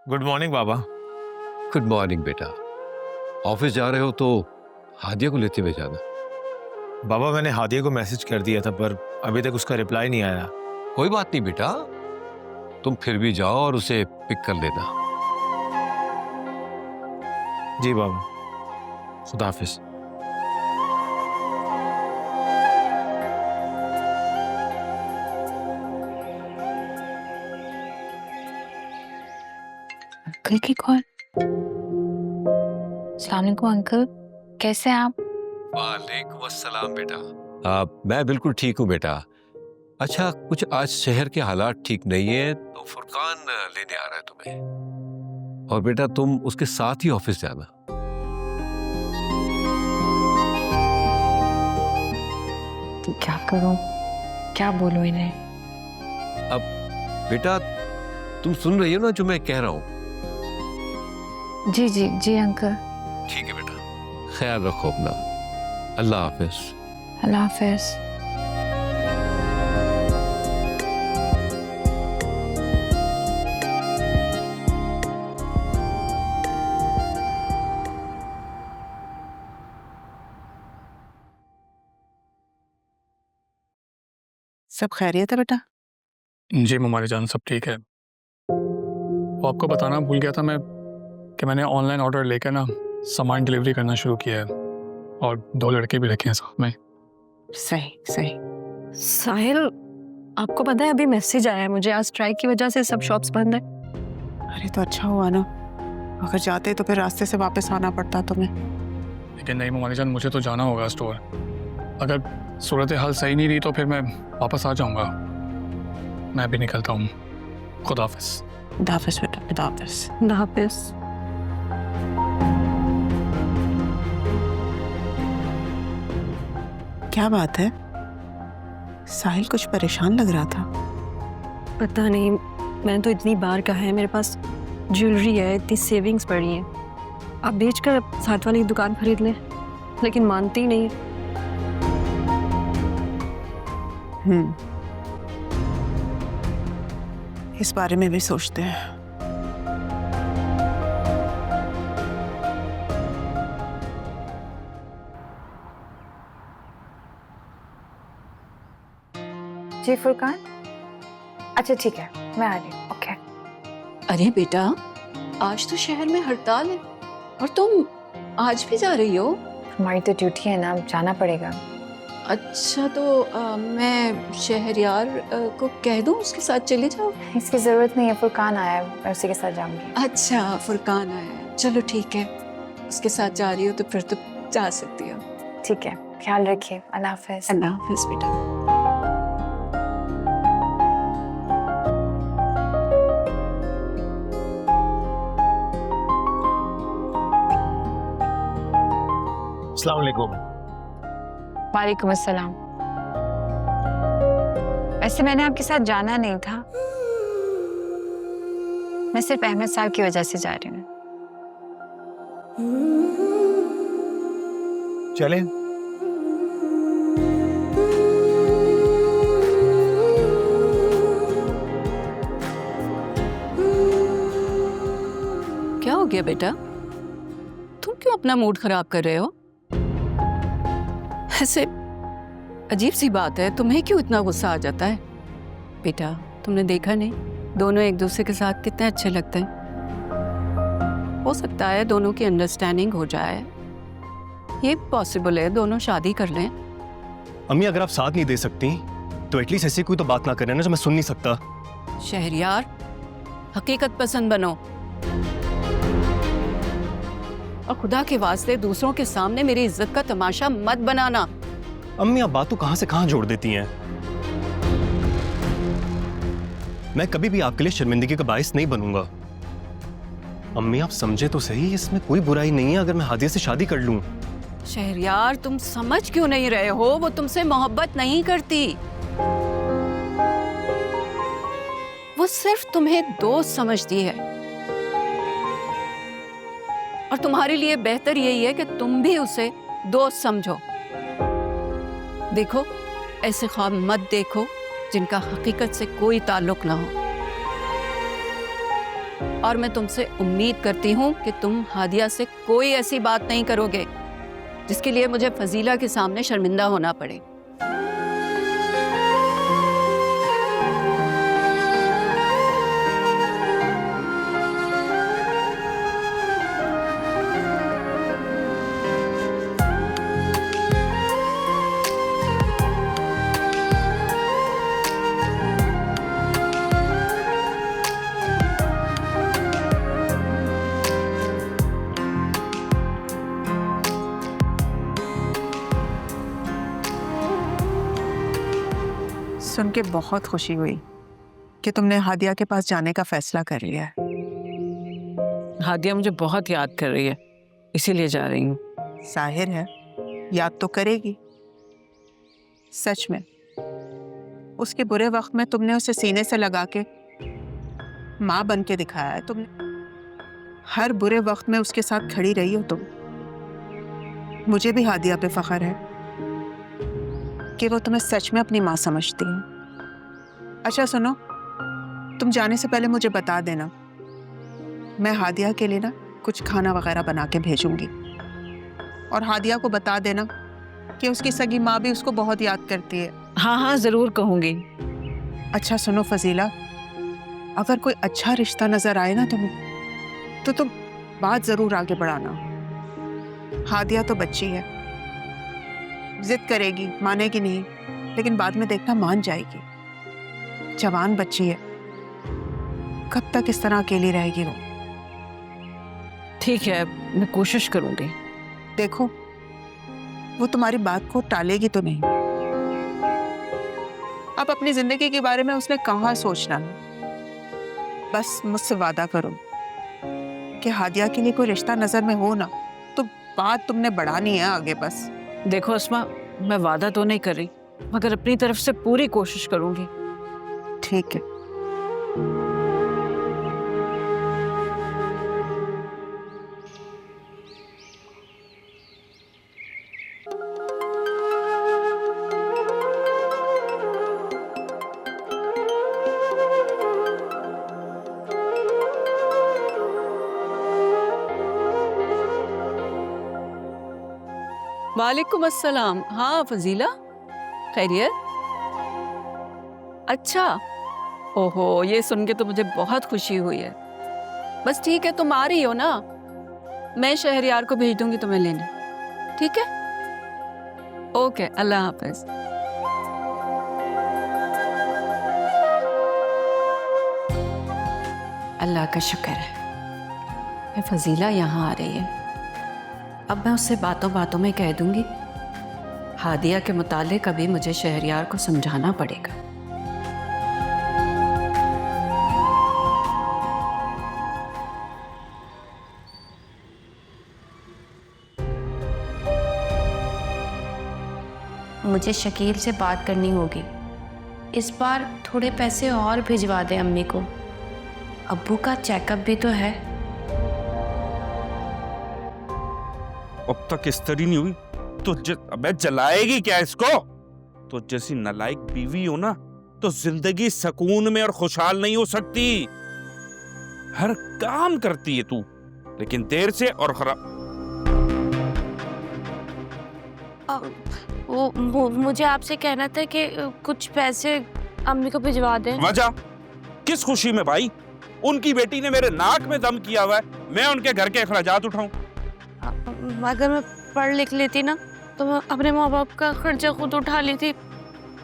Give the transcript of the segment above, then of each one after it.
Good morning बाबा। Good morning बेटा। Office जा रहे हो तो हादिया को लेते हुए जाना। बाबा मैंने हादिया को मैसेज कर दिया था पर अभी तक उसका रिप्लाई नहीं आया। कोई बात नहीं बेटा, तुम फिर भी जाओ और उसे पिक कर लेना। जी बाबा, खुदा हाफिज। अंकल की कॉल। अस्सलाम वालेकुम अंकल, कैसे हैं आप? वालेकुम अस्सलाम बेटा। मैं बिल्कुल ठीक हूँ बेटा। अच्छा, कुछ आज शहर के हालात ठीक नहीं है तो फुरकान लेने आ रहा है तुम्हें, और बेटा तुम उसके साथ ही ऑफिस जाना। तो क्या करूं, क्या बोलूं इन्हें? अब बेटा तुम सुन रही हो ना जो मैं कह रहा हूँ? जी जी जी अंकल। ठीक है बेटा, ख्याल रखो अपना। अल्लाह हाफिज। अल्लाह हाफिज। सब खैरियत है बेटा? जी ममारी जान, सब ठीक है। वो आपको बताना भूल गया था मैं कि मैंने ऑनलाइन ऑर्डर लेकर ना सामान डिलीवरी करना शुरू किया है, और 2 लड़के भी रखे हैं साथ में। सही सही। साहिल, आपको पता है अभी मैसेज आया है मुझे, आज स्ट्राइक की वजह से सब शॉप्स बंद है। अरे तो अच्छा हुआ ना, अगर जाते तो फिर रास्ते से वापस आना पड़ता तुम्हें। लेकिन नहीं ममारी जान, मुझे तो जाना होगा स्टोर। अगर सूरत हाल सही नहीं रही तो फिर मैं वापस आ जाऊंगा। मैं भी निकलता हूँ। खुदा हाफिज। खुदा हाफिज बेटा, खुदा हाफिज। खुदा हाफिज। क्या बात है, साहिल कुछ परेशान लग रहा था। पता नहीं, मैंने तो इतनी बार कहा है मेरे पास ज्वेलरी है, इतनी सेविंग्स पड़ी हैं, आप बेचकर साथ वाली दुकान खरीद लें, लेकिन मानती ही नहीं है। इस बारे में भी सोचते हैं। जी फुरकान, अच्छा ठीक है, मैं आ रही हूँ। ओके। अरे बेटा, आज तो शहर में हड़ताल है और तुम आज भी जा रही हो? हमारी तो ड्यूटी है ना, जाना पड़ेगा। अच्छा तो मैं शहरयार को कह दूं उसके साथ चले जाओ? इसकी जरूरत नहीं है, फुरकान आया है, मैं उसी के साथ जाऊंगी। अच्छा, फुरकान आया है, चलो ठीक है, उसके साथ जा रही हो तो फिर तो जा सकती हो। ठीक है, ख्याल रखिए। अल्लाह हाफिज। अल्लाह हाफिज बेटा। अस्सलाम वालेकुम। वालेकुम अस्सलाम। वैसे मैंने आपके साथ जाना नहीं था, मैं सिर्फ अहमद साहब की वजह से जा रही हूँ। चलें? क्या हो गया बेटा, तुम क्यों अपना मूड खराब कर रहे हो? ऐसे अजीब सी बात है, तुम्हें क्यों इतना गुस्सा आ जाता है? बेटा तुमने देखा नहीं, दोनों एक दूसरे के साथ कितने अच्छे लगते हैं। हो सकता है दोनों की अंडरस्टैंडिंग हो जाए, ये पॉसिबल है, दोनों शादी कर लें। अम्मी अगर आप साथ नहीं दे सकती तो एटलीस्ट ऐसी कोई तो बात ना करें ना जो मैं सुन नहीं सकता। शहरयार, हकीकत पसंद बनो और खुदा के वास्ते दूसरों के सामने मेरी इज्जत का तमाशा मत बनाना। अम्मी आप बात तो कहां से कहां जोड़ देती हैं। मैं कभी भी आपके लिए शर्मिंदगी का बाइस नहीं बनूंगा। अम्मी आप समझे तो सही, इसमें कोई बुराई नहीं है अगर मैं हादिया से शादी कर लूं। शहरयार, तुम समझ क्यों नहीं रहे हो? वो तुमसे मोहब्बत नहीं करती, वो सिर्फ तुम्हें दोस्त समझती है, और तुम्हारे लिए बेहतर यही है कि तुम भी उसे दोस्त समझो। देखो, ऐसे ख्वाब मत देखो जिनका हकीकत से कोई ताल्लुक ना हो। और मैं तुमसे उम्मीद करती हूँ कि तुम हादिया से कोई ऐसी बात नहीं करोगे जिसके लिए मुझे फजीला के सामने शर्मिंदा होना पड़े। सुन के बहुत खुशी हुई कि तुमने हादिया के पास जाने का फैसला कर लिया है। हादिया मुझे बहुत याद कर रही है, इसीलिए जा रही हूँ। जाहिर है याद तो करेगी। सच में उसके बुरे वक्त में तुमने उसे सीने से लगा के माँ बन के दिखाया है। तुमने हर बुरे वक्त में उसके साथ खड़ी रही हो तुम। मुझे भी हादिया पे फख्र है कि वो तुम्हें सच में अपनी माँ समझती है। अच्छा सुनो, तुम जाने से पहले मुझे बता देना, मैं हादिया के लिए ना कुछ खाना वगैरह बना के भेजूंगी। और हादिया को बता देना कि उसकी सगी माँ भी उसको बहुत याद करती है। हाँ हाँ जरूर कहूँगी। अच्छा सुनो फजीला, अगर कोई अच्छा रिश्ता नजर आए ना तुम्हें तो तुम बात जरूर आगे बढ़ाना। हादिया तो बच्ची है, जिद करेगी, मानेगी नहीं, लेकिन बाद में देखना मान जाएगी। जवान बच्ची है, कब तक इस तरह अकेली रहेगी वो। ठीक है, मैं कोशिश करूंगी। देखो वो तुम्हारी बात को टालेगी तो नहीं। अब अपनी जिंदगी के बारे में उसने कहाँ सोचना है। बस मुझसे वादा करो कि हादिया के लिए कोई रिश्ता नजर में हो ना तो बात तुमने बढ़ानी है आगे। बस देखो अस्मा, मैं वादा तो नहीं कर रही, मगर अपनी तरफ से पूरी कोशिश करूंगी। ठीक है। वालेकुम अस्सलाम। हाँ फजीला, खैरियत? अच्छा, ओहो, ये सुन के तो मुझे बहुत खुशी हुई है। बस ठीक है, तुम आ रही हो ना, मैं शहरयार को भेज दूंगी तुम्हें लेने। ठीक है, ओके, अल्लाह हाफिज। अल्लाह का शुक्र है फजीला यहाँ आ रही है। अब मैं उससे बातों बातों में कह दूंगी हादिया के मुतालिक अभी मुझे शहरयार को समझाना पड़ेगा। मुझे शकील से बात करनी होगी। इस बार थोड़े पैसे और भिजवा दे अम्मी को। अब्बू का चेकअप भी तो है। अब तक इस्त्री नहीं हुई तो अबे जलाएगी क्या इसको? तो जैसी नालायक बीवी हो ना तो जिंदगी सुकून में और खुशहाल नहीं हो सकती। हर काम करती है तू, लेकिन देर से और खराब। वो मुझे आपसे कहना था कि कुछ पैसे अम्मी को भिजवा दें। वजह किस खुशी में भाई? उनकी बेटी ने मेरे नाक में दम किया हुआ है, मैं उनके घर के अखराजात उठाऊं? अगर मैं पढ़ लिख लेती ना तो मैं अपने माँ बाप का खर्चा खुद उठा लेती,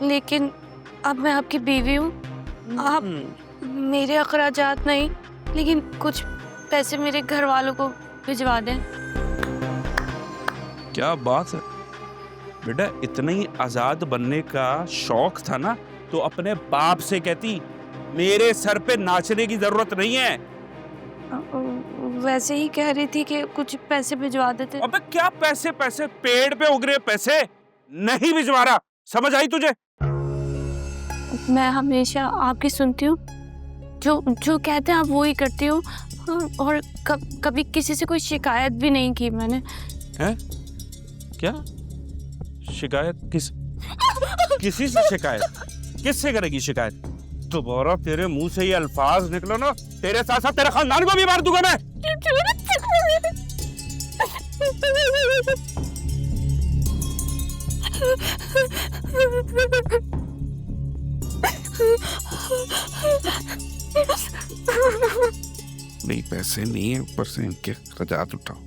लेकिन अब मैं आपकी बीवी हूँ। आप मेरे अखराजात नहीं, लेकिन कुछ पैसे मेरे घर वालों को भिजवा दें। क्या बात है बेटा, इतना ही आजाद बनने का शौक था ना तो अपने बाप से कहती मेरे सर पे नाचने की जरूरत नहीं है। वैसे ही कह रही थी कि कुछ पैसे भिजवा देते। अबे क्या पैसे? पैसे पेड़ पे उग रहे पैसे नहीं भिजवा रहा, समझ आई तुझे? मैं हमेशा आपकी सुनती हूँ, जो कहते हैं आप वो ही करती हूँ, और कभी किसी से कोई शिकायत भी नहीं की मैंने। हैं? क्या शिकायत? किसी से शिकायत? किससे करेगी शिकायत? दोबारा तेरे मुंह से ये अल्फाज निकलो ना, तेरे साथ साथ तेरे खानदान को भी मार दूंगा मैं। नहीं पैसे नहीं है, ऊपर से इनके खर्चात उठाओ।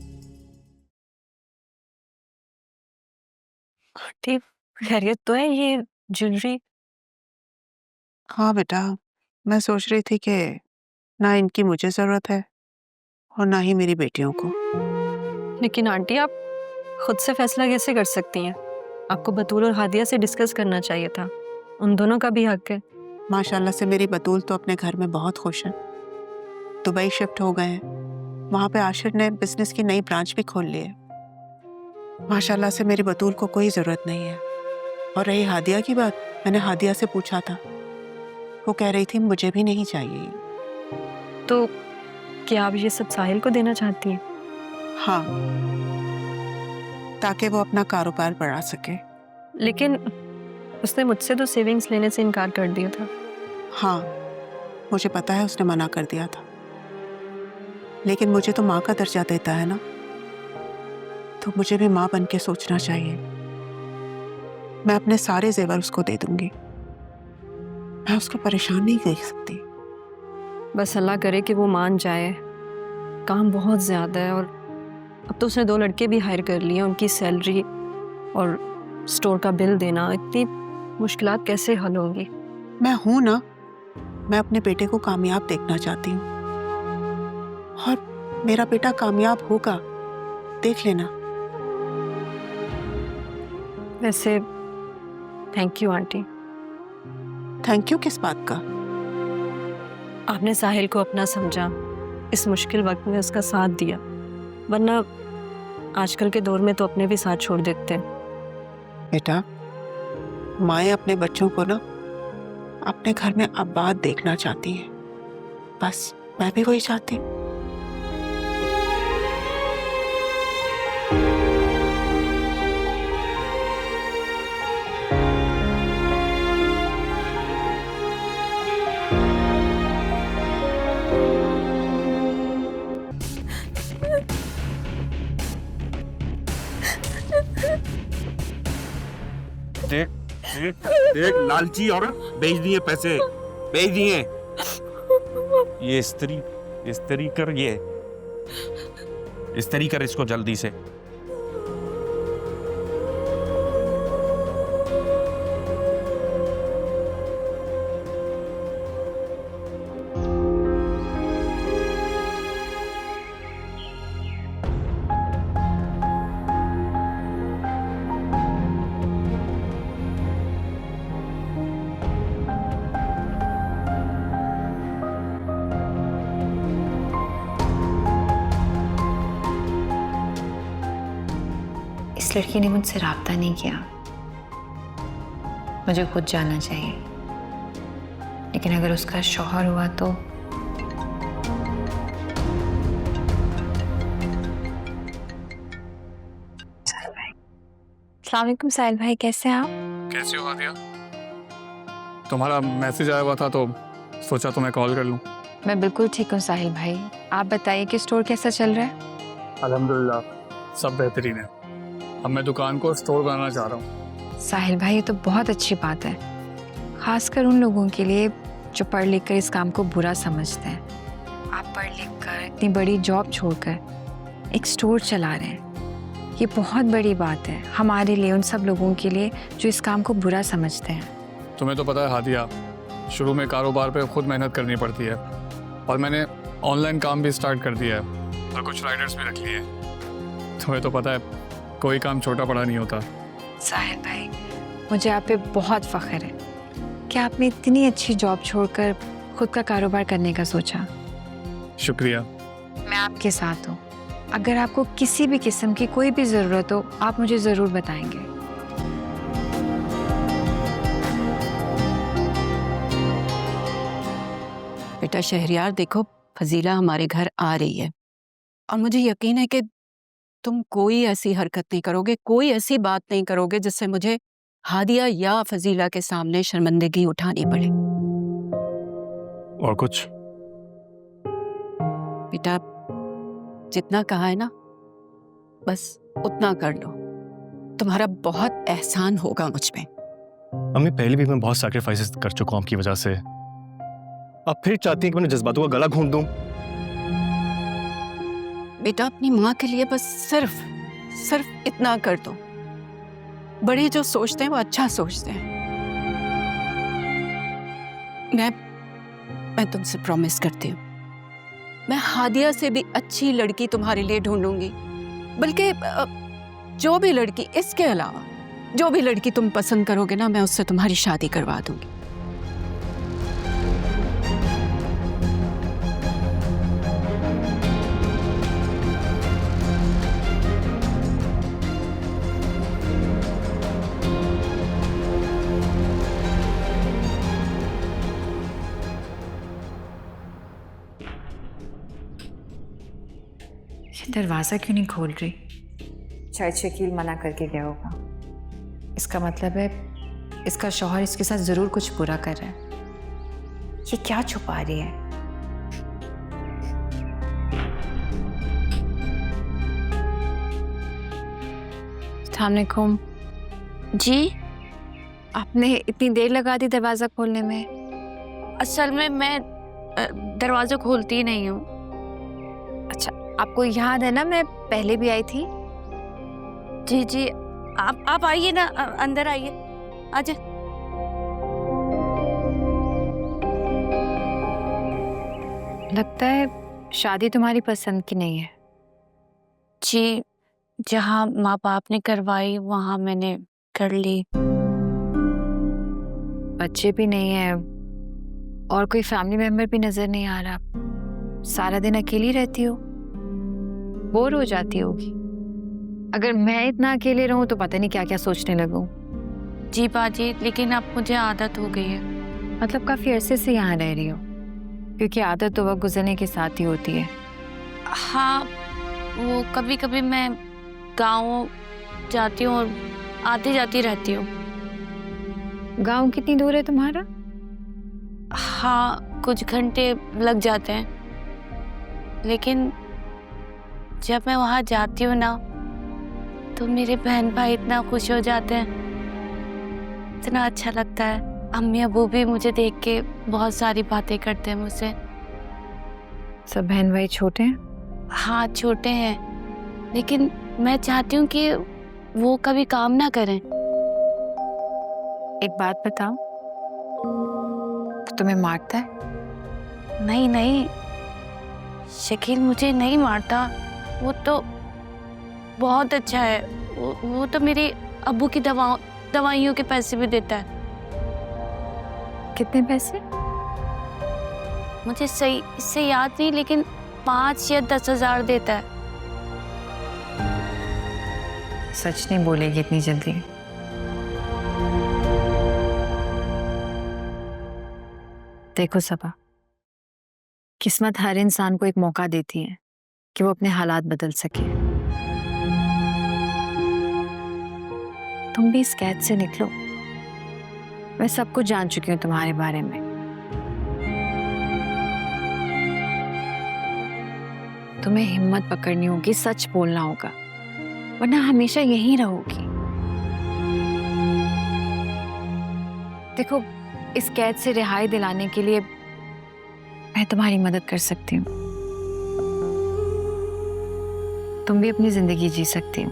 आंटी खैरियत तो है? ये ज्वेलरी हाँ बेटा, मैं सोच रही थी कि ना इनकी मुझे जरूरत है और ना ही मेरी बेटियों को। लेकिन आंटी आप खुद से फैसला कैसे कर सकती हैं? आपको बतूल और हादिया से डिस्कस करना चाहिए था, उन दोनों का भी हक है। माशाल्लाह से मेरी बतूल तो अपने घर में बहुत खुश है। दुबई शिफ्ट हो गए हैं, वहाँ पे आशिर ने बिजनेस की नई ब्रांच भी खोल ली है। माशाल्लाह से मेरी बतूल को कोई ज़रूरत नहीं है। और रही हादिया की बात, मैंने हादिया से पूछा था, वो कह रही थी मुझे भी नहीं चाहिए। तो क्या आप ये सब साहिल को देना चाहती हैं? हाँ, ताकि वो अपना कारोबार बढ़ा सके। लेकिन उसने मुझसे तो सेविंग्स लेने से इनकार कर दिया था। हाँ, मुझे पता है उसने मना कर दिया था, लेकिन मुझे तो माँ का दर्जा देता है ना, तो मुझे भी माँ बन के सोचना चाहिए। मैं अपने सारे जेवर उसको दे दूंगी, मैं उसको परेशान नहीं देख सकती। बस अल्लाह करे कि वो मान जाए। काम बहुत ज़्यादा है और अब तो उसने 2 लड़के भी हायर कर लिए हैं। उनकी सैलरी और स्टोर का बिल देना, इतनी मुश्किलात कैसे हल होंगी? मैं हूं ना, मैं अपने बेटे को कामयाब देखना चाहती हूँ और मेरा बेटा कामयाब होगा, देख लेना। वैसे thank you aunty. Thank you किस बात का? आपने साहिल को अपना समझा, इस मुश्किल वक्त में उसका साथ दिया, वरना आजकल के दौर में तो अपने भी साथ छोड़ देते हैं। बेटा, माएँ अपने बच्चों को ना अपने घर में आबाद देखना चाहती हैं, बस मैं भी वही चाहती हूँ। देख देख देख, लालची औरत, बेच दिए पैसे, बेच दिए। ये इस्त्री कर, ये इस्त्री कर इसको जल्दी से। इस लड़की ने मुझसे राब्ता नहीं किया, मुझे खुद जानना चाहिए। लेकिन अगर उसका शौहर हुआ तो अस्सलाम वालेकुम साहिल भाई, कैसे हैं आप? कैसे हो हादिया? तुम्हारा मैसेज आया हुआ था तो सोचा तुम्हें कॉल कर लूं। मैं बिल्कुल ठीक हूँ साहिल भाई, आप बताइए कि स्टोर कैसा चल रहा है? अल्हम्दुलिल्लाह सब बेहतरीन है। अब मैं दुकान को स्टोर बनाना चाह रहा हूँ। साहिल भाई, ये तो बहुत अच्छी बात है, खासकर उन लोगों के लिए जो पढ़ लिख कर इस काम को बुरा समझते हैं। आप पढ़ लिख कर इतनी बड़ी जॉब छोड़कर एक स्टोर चला रहे हैं, ये बहुत बड़ी बात है हमारे लिए, उन सब लोगों के लिए जो इस काम को बुरा समझते हैं। तुम्हें तो पता है हादिया, शुरू में कारोबार पे खुद मेहनत करनी पड़ती है और मैंने ऑनलाइन काम भी स्टार्ट कर दिया है और कुछ राइडर्स भी रख लिए हैं। तुम्हें तो पता है कोई काम छोटा बड़ा नहीं होता। साहिल भाई, मुझे आप पे बहुत फ़ख्र है कि आपने इतनी अच्छी जॉब छोड़कर खुद का कारोबार करने का सोचा। शुक्रिया। मैं आपके साथ हूँ, अगर आपको किसी भी किस्म की कोई भी ज़रूरत हो आप मुझे ज़रूर बताएंगे। बेटा शहरयार, देखो फजीला हमारे घर आ रही है और मुझे यकीन है कि तुम कोई ऐसी हरकत नहीं करोगे, कोई ऐसी बात नहीं करोगे जिससे मुझे हादिया या फजीला के सामने शर्मिंदगी उठानी पड़े। और कुछ? बेटा जितना कहा है ना बस उतना कर लो, तुम्हारा बहुत एहसान होगा मुझ पे। अम्मी पहले भी मैं बहुत सैक्रिफाइसेस कर चुका हूँ आपकी वजह से, आप फिर चाहती हैं कि मैं जज्बातों का गला घोंट दूं? बेटा अपनी माँ के लिए बस सिर्फ इतना कर दो। बड़े जो सोचते हैं वो अच्छा सोचते हैं। मैं तुमसे प्रॉमिस करती हूँ, मैं हादिया से भी अच्छी लड़की तुम्हारे लिए ढूंढूंगी। बल्कि जो भी लड़की, इसके अलावा जो भी लड़की तुम पसंद करोगे ना, मैं उससे तुम्हारी शादी करवा दूंगी। ये दरवाज़ा क्यों नहीं खोल रही? शायद शकील मना करके गया होगा। इसका मतलब है इसका शौहर इसके साथ ज़रूर कुछ बुरा कर रहा है। ये क्या छुपा रही है? अस्सलाम वालेकुम। जी, आपने इतनी देर लगा दी दरवाज़ा खोलने में? असल में मैं दरवाज़ा खोलती ही नहीं हूँ। अच्छा, आपको याद है ना मैं पहले भी आई थी? जी जी, आप आइए ना, अंदर आइए, आजा। लगता है शादी तुम्हारी पसंद की नहीं है। जी, जहाँ माँ बाप ने करवाई वहाँ मैंने कर ली। बच्चे भी नहीं है और कोई फैमिली मेंबर भी नजर नहीं आ रहा। सारा दिन अकेली रहती हो, बोर हो जाती होगी। अगर मैं इतना अकेले रहूं तो पता नहीं क्या क्या सोचने लगूं। जी बाजी, लेकिन अब मुझे आदत हो गई है। मतलब काफी अरसे से यहाँ रह रही हो? क्योंकि आदत तो वक्त गुजरने के साथ ही होती है। हाँ, वो कभी कभी मैं गाँव जाती हूँ और आती जाती रहती हूँ। गांव कितनी दूर है तुम्हारा? हाँ, कुछ घंटे लग जाते हैं, लेकिन जब मैं वहाँ जाती हूँ ना तो मेरे बहन भाई इतना खुश हो जाते हैं, इतना अच्छा लगता है। अम्मी अबू भी मुझे देख के बहुत सारी बातें करते हैं मुझसे। सब बहन भाई छोटे हैं? हाँ, छोटे हैं, लेकिन मैं चाहती हूँ कि वो कभी काम ना करें। एक बात बताओ, तुम्हें मारता है? नहीं नहीं, शकील मुझे नहीं मारता, वो तो बहुत अच्छा है। वो तो मेरे अब्बू की दवाइयों के पैसे भी देता है। कितने पैसे? मुझे सही से याद नहीं, लेकिन 5 या 10 हज़ार देता है। सच नहीं बोलेगी इतनी जल्दी? देखो सबा, किस्मत हर इंसान को एक मौका देती है कि वो अपने हालात बदल सके। तुम भी इस कैद से निकलो। मैं सब कुछ जान चुकी हूँ तुम्हारे बारे में। तुम्हें हिम्मत पकड़नी होगी, सच बोलना होगा, वरना हमेशा यहीं रहोगी। देखो, इस कैद से रिहाई दिलाने के लिए मैं तुम्हारी मदद कर सकती हूँ। तुम भी अपनी जिंदगी जी सकती हो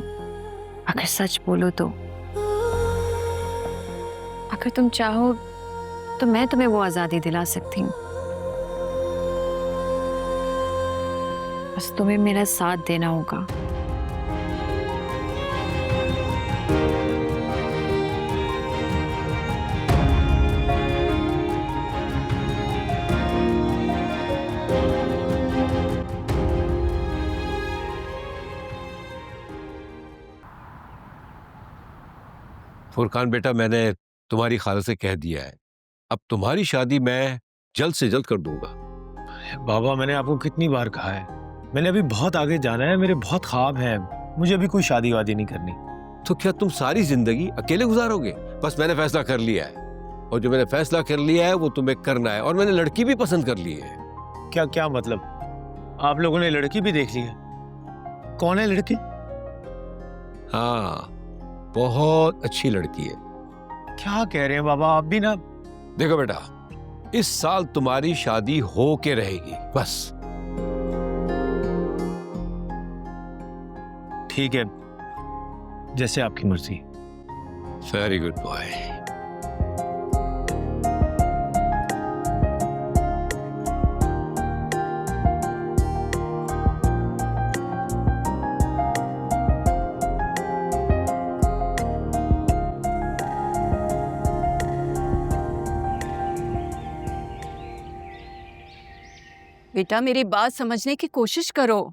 अगर सच बोलो तो। अगर तुम चाहो तो मैं तुम्हें वो आज़ादी दिला सकती हूँ। बस तुम्हें मेरा साथ देना होगा। फुरकान बेटा, मैंने तुम्हारी खाला से कह दिया है, अब तुम्हारी शादी मैं जल्द से जल्द कर दूंगा। बाबा, मैंने आपको कितनी बार कहा है, मैंने अभी बहुत आगे जाना है, मेरे बहुत ख्वाब हैं, मुझे अभी कोई शादी वादी नहीं करनी। तो क्या तुम सारी जिंदगी अकेले गुजारोगे? बस मैंने फैसला कर लिया है। और जो मैंने फैसला कर लिया है वो तुम्हें करना है, और मैंने लड़की भी पसंद कर ली है। क्या क्या मतलब? आप लोगों ने लड़की भी देख ली है? कौन है लड़की? हाँ, बहुत अच्छी लड़की है। क्या कह रहे हैं बाबा, आप भी ना। देखो बेटा, इस साल तुम्हारी शादी हो के रहेगी बस। ठीक है, जैसे आपकी मर्जी। Very good boy. बेटा मेरी बात समझने की कोशिश करो।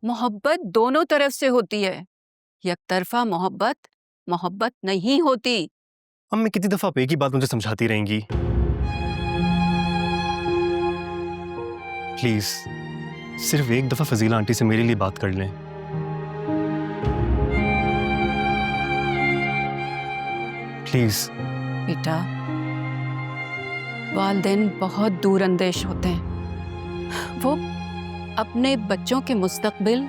मोहब्बत दोनों तरफ से होती है। एक तरफा मोहब्बत मोहब्बत नहीं होती। अम्मी कितनी दफा आप एक ही बात मुझे समझाती रहेंगी? प्लीज सिर्फ एक दफा फजीला आंटी से मेरे लिए बात कर लें। प्लीज। बेटा वालिदैन बहुत दूर अंदेश होते हैं। वो अपने बच्चों के मुस्तकबिल,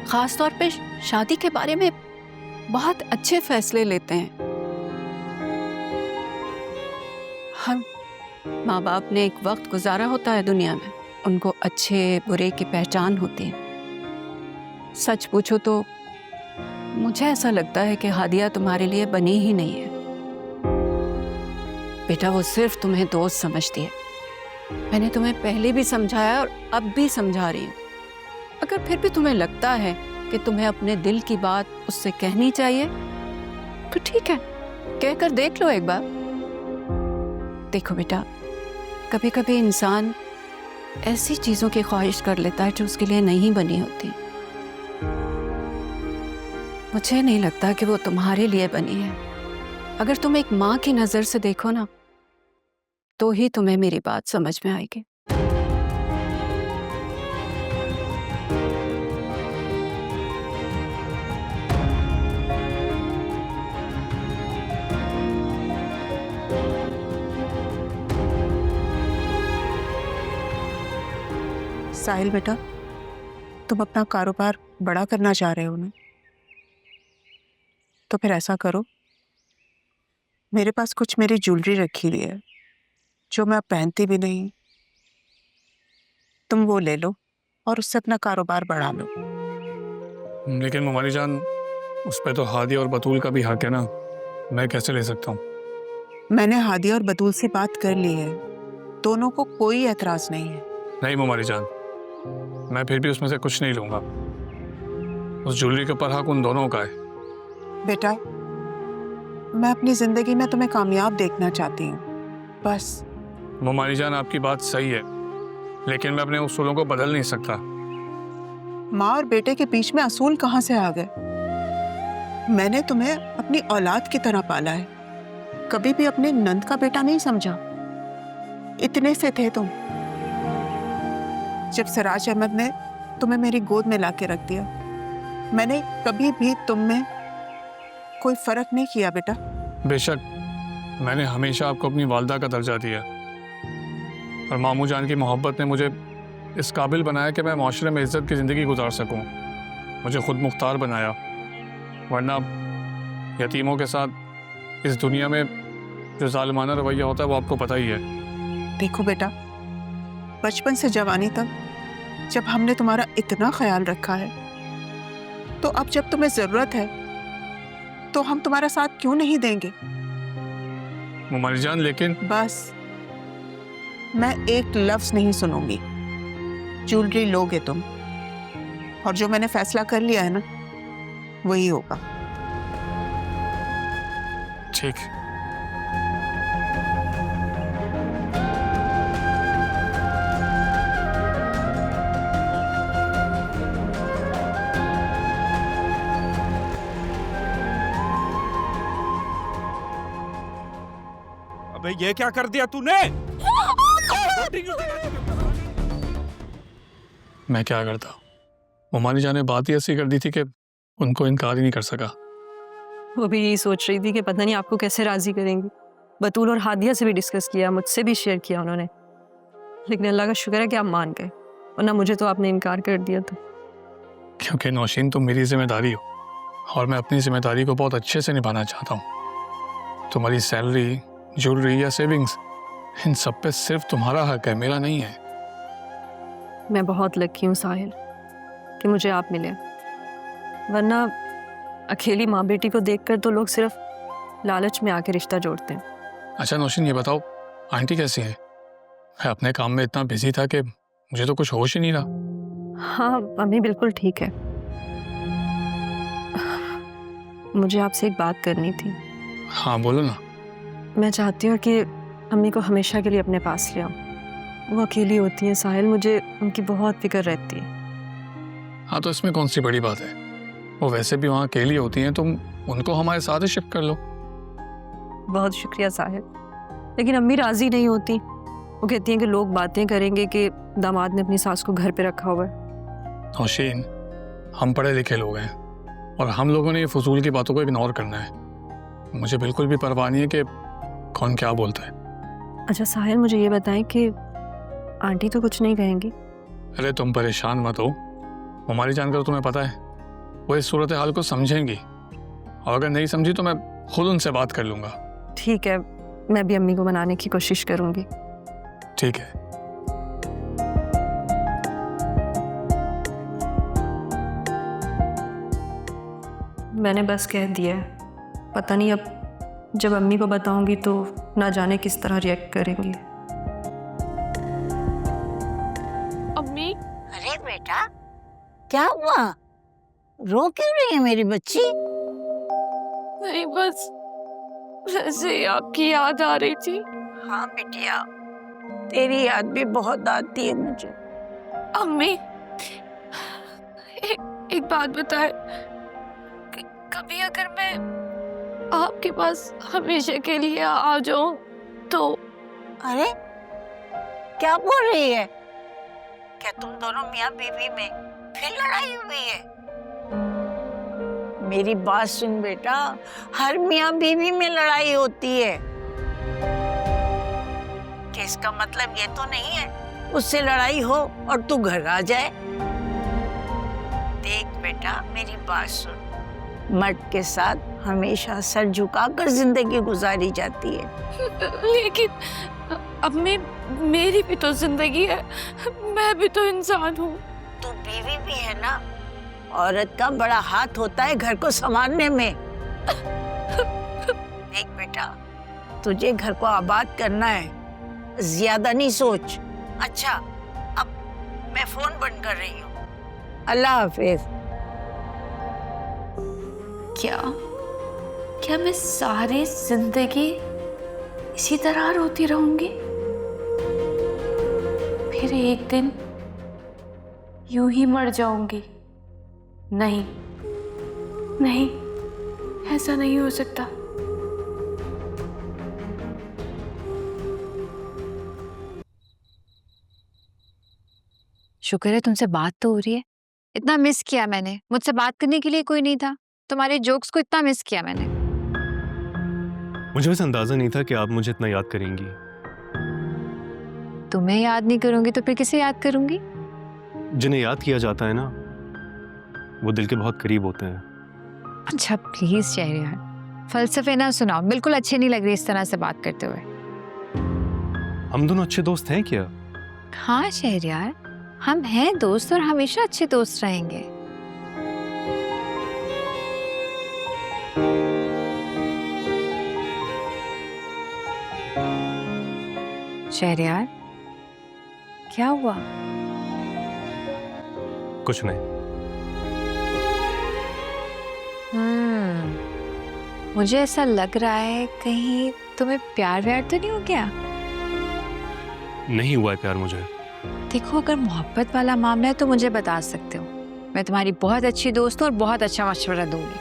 खास तौर पे शादी के बारे में बहुत अच्छे फैसले लेते हैं। हम माँ बाप ने एक वक्त गुजारा होता है दुनिया में, उनको अच्छे बुरे की पहचान होती है। सच पूछो तो मुझे ऐसा लगता है कि हादिया तुम्हारे लिए बनी ही नहीं है। बेटा वो सिर्फ तुम्हें दोस्त समझती है। मैंने तुम्हें पहले भी समझाया और अब भी समझा रही हूँ। अगर फिर भी तुम्हें लगता है कि तुम्हें अपने दिल की बात उससे कहनी चाहिए तो ठीक है, कहकर देख लो एक बार। देखो बेटा, कभी कभी इंसान ऐसी चीजों की ख्वाहिश कर लेता है जो उसके लिए नहीं बनी होती। मुझे नहीं लगता कि वो तुम्हारे लिए बनी है। अगर तुम एक माँ की नजर से देखो ना, तो ही तुम्हें मेरी बात समझ में आएगी। साहिल बेटा, तुम अपना कारोबार बड़ा करना चाह रहे हो ना, तो फिर ऐसा करो, मेरे पास कुछ मेरी ज्वेलरी रखी हुई है जो मैं अब पहनती भी नहीं, तुम वो ले लो और उससे अपना कारोबार बढ़ा लो। लेकिन ममाली जान, उस पर तो हादी और बतूल का भी हक है ना, मैं कैसे ले सकता हूँ? मैंने हादिया और बतूल से बात कर ली है, दोनों को कोई एतराज नहीं है। नहीं ममाली जान, मैं फिर भी उसमें से कुछ नहीं लूंगा। उस ज्वेलरी के ऊपर हक उन दोनों का है। बेटा, मैं अपनी जिंदगी में तुम्हें कामयाब देखना चाहती हूँ, बस। ममाली जान आपकी बात सही है, लेकिन मैं अपने उसूलों को बदल नहीं सकता। माँ और बेटे के बीच में असूल कहाँ से आ गए? मैंने तुम्हें अपनी औलाद की तरह पाला है, कभी भी अपने नंद का बेटा नहीं समझा। इतने से थे तुम। जब सिराज अहमद ने तुम्हें मेरी गोद में लाके रख दिया, मैंने कभी भी तुम में कोई फर्क नहीं किया बेटा। बेशक मैंने हमेशा आपको अपनी वालदा का दर्जा दिया, और मामू जान की मोहब्बत ने मुझे इस काबिल बनाया कि मैं माशरे में इज्जत की ज़िंदगी गुजार सकूं। मुझे खुद मुख्तार बनाया, वरना यतीमों के साथ इस दुनिया में जो जालिमाना रवैया होता है वो आपको पता ही है। देखो बेटा, बचपन से जवानी तक जब हमने तुम्हारा इतना ख्याल रखा है, तो अब जब तुम्हें जरूरत है तो हम तुम्हारा साथ क्यों नहीं देंगे? ममाली जान, लेकिन बस, मैं एक लफ्ज नहीं सुनूंगी। ज्वेलरी लोगे तुम, और जो मैंने फैसला कर लिया है ना, वही होगा। ठीक। अबे ये क्या कर दिया तूने? मैं क्या करता? ममाली जान ने बात ही ऐसी कर दी थी कि उनको इनकार ही नहीं कर सका। वो भी यही सोच रही थी कि पता नहीं आपको कैसे राजी करेंगी। बतूल और हादिया से भी डिस्कस किया, मुझसे भी शेयर किया उन्होंने, लेकिन अल्लाह का शुक्र है कि आप मान गए, वरना मुझे तो आपने इनकार कर दिया था। क्योंकि नौशीन तुम मेरी जिम्मेदारी हो और मैं अपनी जिम्मेदारी को बहुत अच्छे से निभाना चाहता हूँ। तुम्हारी सैलरी, ज्वेलरी या सेविंग्स, इन सब पे सिर्फ तुम्हारा हक है, मेरा नहीं है। मैं बहुत लकी हूँ साहिल कि मुझे आप मिले, वरना अकेली माँ बेटी को देखकर तो लोग सिर्फ लालच में आके रिश्ता जोड़ते हैं। अच्छा नौशीन, ये बताओ आंटी कैसी है? मैं अपने काम में इतना बिजी था कि मुझे तो कुछ होश ही नहीं रहा। हाँ, अम्मी बिल्कुल ठीक है। मुझे आपसे एक बात करनी थी। हाँ बोलो ना। मैं चाहती हूँ कि अम्मी को हमेशा के लिए अपने पास ले आऊँ। वो अकेली होती हैं साहिल, मुझे उनकी बहुत फिक्र रहती है। हाँ तो इसमें कौन सी बड़ी बात है, वो वैसे भी वहाँ अकेली होती हैं, तुम उनको हमारे साथ ही शिफ्ट कर लो। बहुत शुक्रिया साहिल, लेकिन अम्मी राजी नहीं होती। वो कहती हैं कि लोग बातें करेंगे कि दामाद ने अपनी सास को घर पे रखा हुआ है। नौशीन, हम पढ़े लिखे लोग हैं और हम लोगों ने ये फजूल की बातों को इग्नोर करना है। मुझे बिल्कुल भी परवाह नहीं है कि कौन क्या बोलता है। अच्छा साहिल, मुझे ये बताएं कि आंटी तो कुछ नहीं कहेंगी? अरे तुम परेशान मत हो, हमारी जानकर तुम्हें पता है वो इस सूरत हाल को समझेंगी, और अगर नहीं समझी तो मैं खुद उनसे बात कर लूँगा। ठीक है, मैं भी अम्मी को मनाने की कोशिश करूँगी। ठीक है। मैंने बस कह दिया है, पता नहीं अब जब अम्मी को बताऊंगी तो ना जाने किस तरह रिएक्ट करेंगी। अम्मी, अरे बेटा, क्या हुआ? रो क्यों रही है मेरी बच्ची? नहीं बस ऐसे आपकी याद आ रही थी। हाँ बिटिया, तेरी याद भी बहुत आती है मुझे। अम्मी, एक बात बताए, कभी अगर मैं आपके पास हमेशा के लिए आ जाऊं तो? अरे क्या बोल रही है? क्या तुम दोनों मियाँ बीवी में फिर लड़ाई हुई है? मेरी बात सुन बेटा, हर मियाँ बीवी में लड़ाई होती है। कि इसका मतलब ये तो नहीं है उससे लड़ाई हो और तू घर आ जाए। देख बेटा, मेरी बात सुन, मर्द के साथ हमेशा सर झुकाकर जिंदगी गुजारी जाती है। लेकिन अम्मी, मेरी भी तो जिंदगी है, मैं भी तो इंसान हूँ। तू बीवी भी है ना, औरत का बड़ा हाथ होता है घर को संभालने में। देख बेटा, तुझे घर को आबाद करना है, ज्यादा नहीं सोच। अच्छा, अब मैं फोन बंद कर रही हूँ। अल्लाह हाफिज। क्या मैं सारी जिंदगी इसी तरह रोती रहूंगी? फिर एक दिन यूं ही मर जाऊंगी? नहीं नहीं, ऐसा नहीं हो सकता। शुक्र है तुमसे बात तो हो रही है। इतना मिस किया मैंने, मुझसे बात करने के लिए कोई नहीं था। तुम्हारे जोक्स को इतना मिस किया मैंने। मुझे बस अंदाजा नहीं था कि आप मुझे इतना याद करेंगी। तुम्हें याद नहीं करूंगी तो फिर किसे याद करूंगी? जिन्हें याद किया जाता है ना, वो दिल के बहुत करीब होते हैं। अच्छा प्लीज शहरयार, फलसफे ना सुनाओ, बिल्कुल अच्छे नहीं लग रही इस तरह से बात करते हुए। हम दोनों अच्छे दोस्त हैं क्या? हाँ शहरयार, हम हैं दोस्त और हमेशा अच्छे दोस्त रहेंगे। शहरयार, क्या हुआ? कुछ नहीं। मुझे ऐसा लग रहा है कहीं तुम्हें प्यार व्यार तो नहीं हो गया? नहीं हुआ है प्यार मुझे। देखो, अगर मोहब्बत वाला मामला है तो मुझे बता सकते हो, मैं तुम्हारी बहुत अच्छी दोस्त हूँ और बहुत अच्छा मशवरा दूंगी।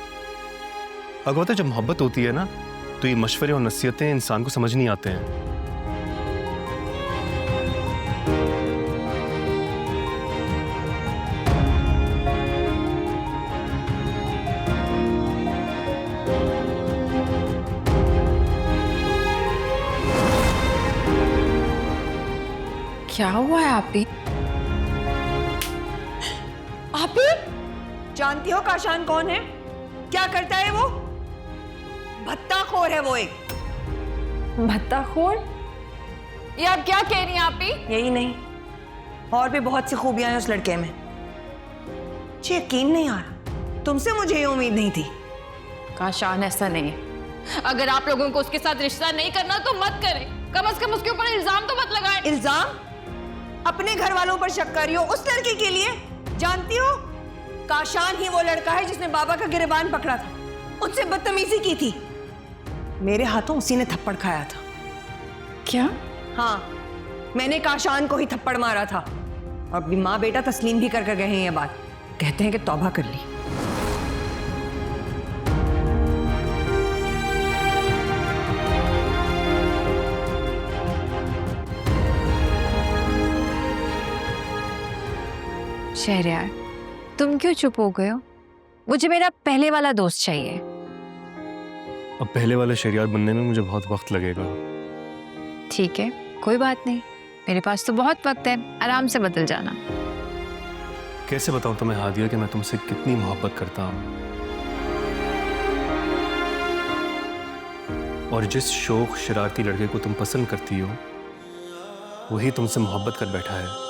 अगवता, जब मोहब्बत होती है ना तो ये मशवरे और नसीहतें इंसान को समझ नहीं आते हैं। क्या हुआ है आपी? आपी जानती हो काशान कौन है? क्या करता है वो? भत्ताखोर है वो एक। भत्ताखोर? ये आप क्या कह रही हैं आपी? यही नहीं, और भी बहुत सी खूबियां हैं उस लड़के में। मुझे यकीन नहीं आ रहा, तुमसे मुझे ये उम्मीद नहीं थी। काशान ऐसा नहीं है। अगर आप लोगों को उसके साथ रिश्ता नहीं करना तो मत करें। कम से कम उसके ऊपर इल्जाम तो मत लगाएं। इल्जाम? अपने घर वालों पर शक कर रही हो उस लड़के के लिए? जानती हो काशान ही वो लड़का है जिसने बाबा का गिरबान पकड़ा था, उससे बदतमीजी की थी। मेरे हाथों उसी ने थप्पड़ खाया था। क्या? हाँ, मैंने काशान को ही थप्पड़ मारा था। और अपनी माँ बेटा तस्लीम भी कर गए हैं ये बात। कहते हैं कि तौबा कर ली। शहरयार, तुम क्यों चुप हो गए हो? मुझे मेरा पहले वाला दोस्त चाहिए। अब पहले वाले शहरियार बनने में मुझे बहुत वक्त लगेगा। ठीक है, कोई बात नहीं, मेरे पास तो बहुत वक्त है, आराम से बदल जाना। कैसे बताऊं तुम्हें हादिया कि मैं तुमसे कितनी मोहब्बत करता हूं, और जिस शौक शरारती लड़के को तुम पसंद करती हो वही तुमसे मोहब्बत कर बैठा है।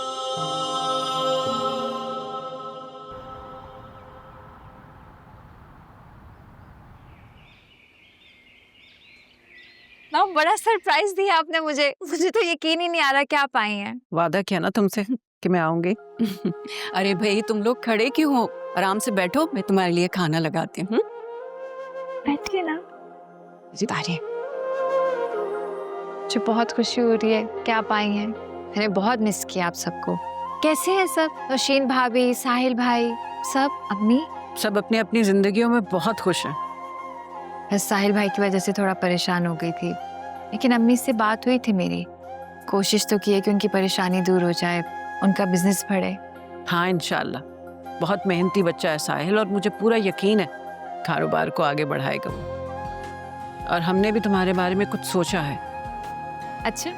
ना बड़ा सरप्राइज दिया आपने मुझे तो यकीन ही नहीं आ रहा कि आप आई हैं। वादा किया ना तुमसे कि मैं आऊंगी। अरे भाई तुम लोग खड़े क्यों हो? आराम से बैठो, मैं तुम्हारे लिए खाना लगाती हूँ। बैठिए ना। तारे, मुझे बहुत खुशी हो रही है कि आप आई हैं। मैंने बहुत मिस किया आप सबको। कैसे हैं सब? रोशीन भाभी, साहिल भाई, सब? अम्मी? सब अपनी अपनी जिंदगियों में बहुत खुश हैं। बस साहिल भाई की वजह से थोड़ा परेशान हो गई थी, लेकिन अम्मी से बात हुई थी मेरी। कोशिश तो की है कि उनकी परेशानी दूर हो जाए, उनका बिजनेस बढ़े। हाँ इंशाल्लाह, बहुत मेहनती बच्चा है साहिल, और मुझे पूरा यकीन है कारोबार को आगे बढ़ाएगा वो। और हमने भी तुम्हारे बारे में कुछ सोचा है। अच्छा,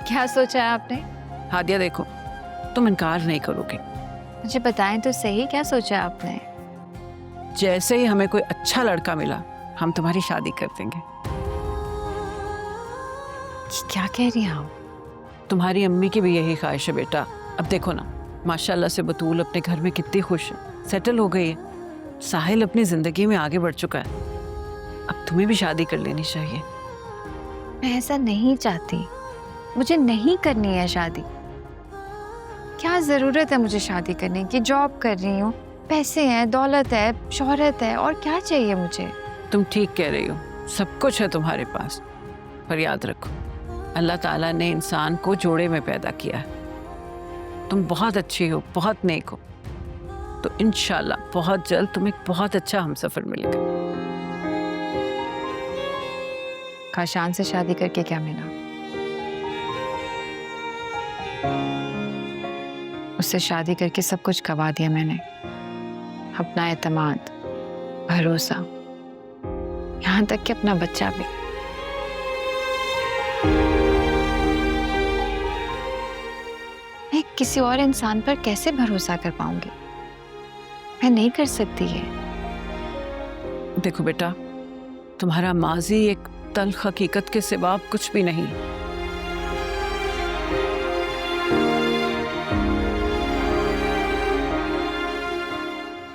क्या सोचा है आपने? हादिया देखो, तुम इनकार नहीं करोगे। मुझे बताएं तो सही, क्या सोचा आपने? जैसे ही हमें कोई अच्छा लड़का मिला हम तुम्हारी शादी कर देंगे। क्या कह रही हैं आप? तुम्हारी अम्मी की भी यही ख्वाहिश है बेटा। अब देखो ना, माशाल्लाह से बतूल अपने घर में कितनी खुश है, सेटल हो गई है। साहिल अपनी जिंदगी में आगे बढ़ चुका है, अब तुम्हें भी शादी कर लेनी चाहिए। मैं ऐसा नहीं चाहती, मुझे नहीं करनी है शादी। क्या जरूरत है मुझे शादी करने की? जॉब कर रही हूँ, पैसे हैं, दौलत है, शोहरत है, और क्या चाहिए मुझे? तुम ठीक कह रही हो, सब कुछ है तुम्हारे पास, पर याद रखो अल्लाह ताला ने इंसान को जोड़े में पैदा किया है। तुम बहुत अच्छी हो, बहुत नेक हो, तो इंशाल्लाह बहुत जल्द तुम्हें बहुत अच्छा हमसफर मिलेगा। काशान से शादी करके क्या मिला? उससे शादी करके सब कुछ गवा दिया मैंने, अपना एतमाद, भरोसा, यहाँ तक कि अपना बच्चा भी। मैं किसी और इंसान पर कैसे भरोसा कर पाऊंगी? मैं नहीं कर सकती ये। देखो बेटा, तुम्हारा माजी एक तल्ख हकीकत के सिवा कुछ भी नहीं।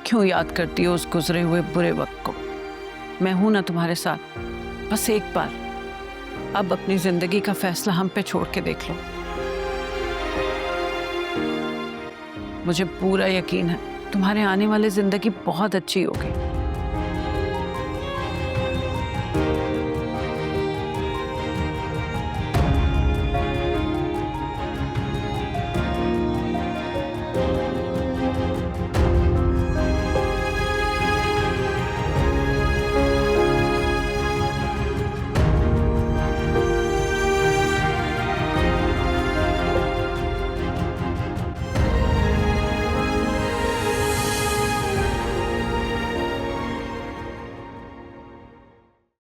क्यों याद करती हो उस गुजरे हुए बुरे वक्त को? मैं हूं ना तुम्हारे साथ, बस एक बार अब अपनी जिंदगी का फैसला हम पे छोड़ के देख लो। मुझे पूरा यकीन है तुम्हारे आने वाली जिंदगी बहुत अच्छी होगी।